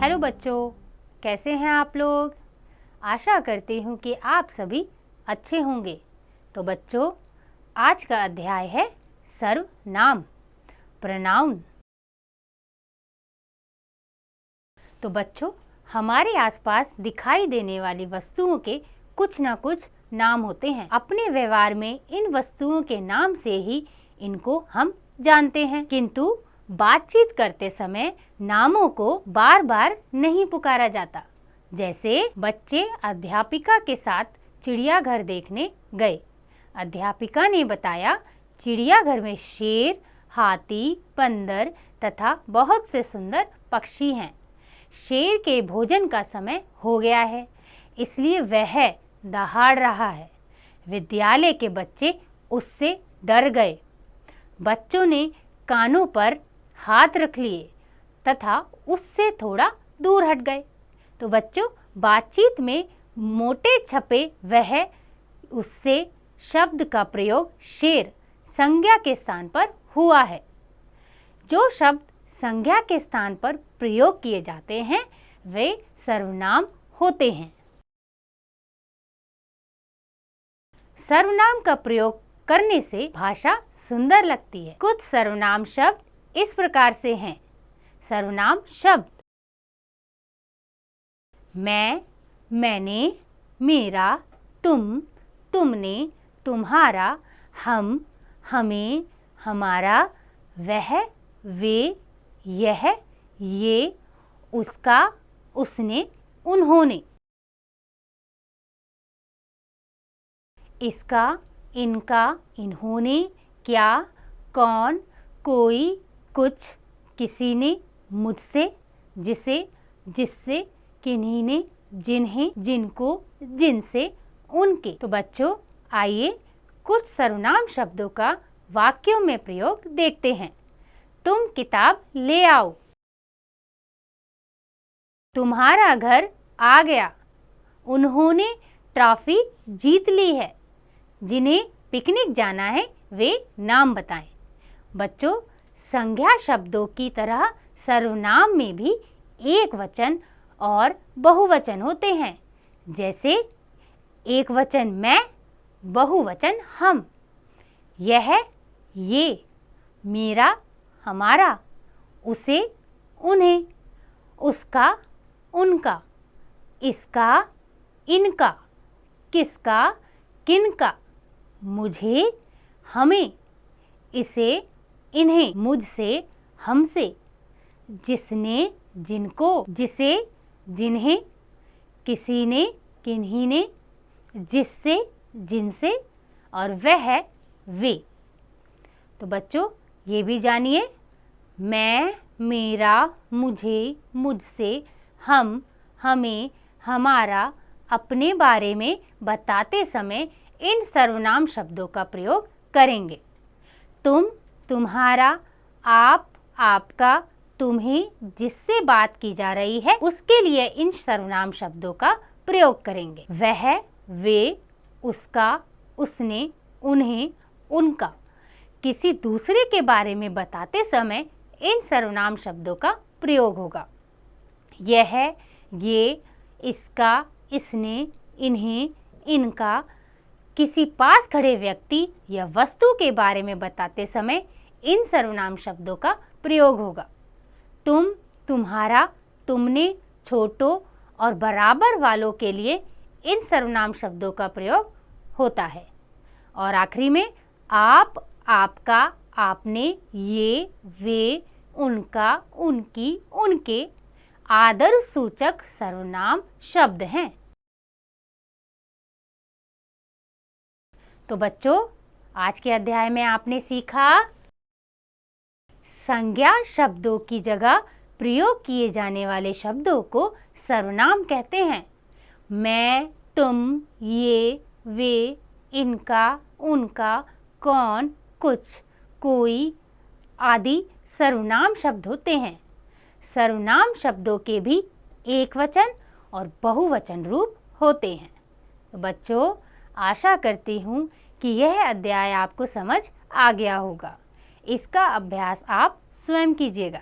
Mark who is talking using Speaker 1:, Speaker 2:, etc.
Speaker 1: Hello बच्चों, कैसे हैं आप लोग। आशा करती हूँ कि आप सभी अच्छे होंगे। तो बच्चों, आज का अध्याय है सर्वनाम, प्रोनाउन। तो बच्चों, हमारे आसपास दिखाई देने वाली वस्तुओं के कुछ ना कुछ नाम होते हैं। अपने व्यवहार में इन वस्तुओं के नाम से ही इनको हम जानते हैं, किंतु बातचीत करते समय नामों को बार बार नहीं पुकारा जाता। जैसे बच्चे अध्यापिका के साथ चिड़ियाघर देखने गए। अध्यापिका ने बताया चिड़ियाघर में शेर, हाथी, बंदर तथा बहुत से सुंदर पक्षी हैं। शेर के भोजन का समय हो गया है, इसलिए वह दहाड़ रहा है। विद्यालय के बच्चे उससे डर गए। बच्चों ने कानों पर हाथ रख लिए तथा उससे थोड़ा दूर हट गए। तो बच्चों, बातचीत में मोटे छपे वह उससे शब्द का प्रयोग शेर संज्ञा के स्थान पर हुआ है। जो शब्द संज्ञा के स्थान पर प्रयोग किए जाते हैं वे सर्वनाम होते हैं। सर्वनाम का प्रयोग करने से भाषा सुंदर लगती है। कुछ सर्वनाम शब्द इस प्रकार से हैं। सर्वनाम शब्द: मैं, मैंने, मेरा, तुम, तुमने, तुम्हारा, हम, हमें, हमारा, वह, वे, यह, ये, उसका, उसने, उन्होंने। इसका, इनका, इन्होंने, क्या, कौन, कोई, कुछ, किसी ने, मुझसे, जिसे, जिससे, किन्हीं ने, जिन्हें, जिनको, जिनसे, उनके। तो बच्चों, आइए कुछ सर्वनाम शब्दों का वाक्यों में प्रयोग देखते हैं। तुम किताब ले आओ। तुम्हारा घर आ गया। उन्होंने ट्रॉफी जीत ली है। जिन्हें पिकनिक जाना है वे नाम बताएं। बच्चों, संज्ञा शब्दों की तरह सर्वनाम में भी एक वचन और बहुवचन होते हैं। जैसे एक वचन मैं, बहुवचन हम। यह, ये, मेरा, हमारा, उसे, उन्हें, उसका, उनका, इसका, इनका, किसका, किनका, मुझे, हमें, इसे, इन्हें, मुझसे, हमसे, जिसने, जिनको, जिसे, जिन्हें, किसी ने, किन्हीं ने, जिससे, जिनसे और वह, वे। तो बच्चों, ये भी जानिए, मैं, मेरा, मुझे, मुझसे, हम, हमें, हमारा, अपने बारे में बताते समय इन सर्वनाम शब्दों का प्रयोग करेंगे। तुम, तुम्हारा, आप, आपका, तुम्हें, जिससे बात की जा रही है उसके लिए इन सर्वनाम शब्दों का प्रयोग करेंगे। वह, वे, उसका, उसने, उन्हें, उनका। किसी दूसरे के बारे में बताते समय इन सर्वनाम शब्दों का प्रयोग होगा। यह, ये, इसका, इसने, इन्हें, इनका। किसी पास खड़े व्यक्ति या वस्तु के बारे में बताते समय इन सर्वनाम शब्दों का प्रयोग होगा। तुम, तुम्हारा, तुमने, छोटों और बराबर वालों के लिए इन सर्वनाम शब्दों का प्रयोग होता है। और आखिरी में आप, आपका, आपने, ये, वे, उनका, उनकी, उनके आदर सूचक सर्वनाम शब्द हैं। तो बच्चों, आज के अध्याय में आपने सीखा संज्ञा शब्दों की जगह प्रयोग किए जाने वाले शब्दों को सर्वनाम कहते हैं। मैं, तुम, ये, वे, इनका, उनका, कौन, कुछ, कोई आदि सर्वनाम शब्द होते हैं। सर्वनाम शब्दों के भी एक वचन और बहुवचन रूप होते हैं। तो बच्चों, आशा करती हूँ कि यह अध्याय आपको समझ आ गया होगा। इसका अभ्यास आप स्वयं कीजिएगा।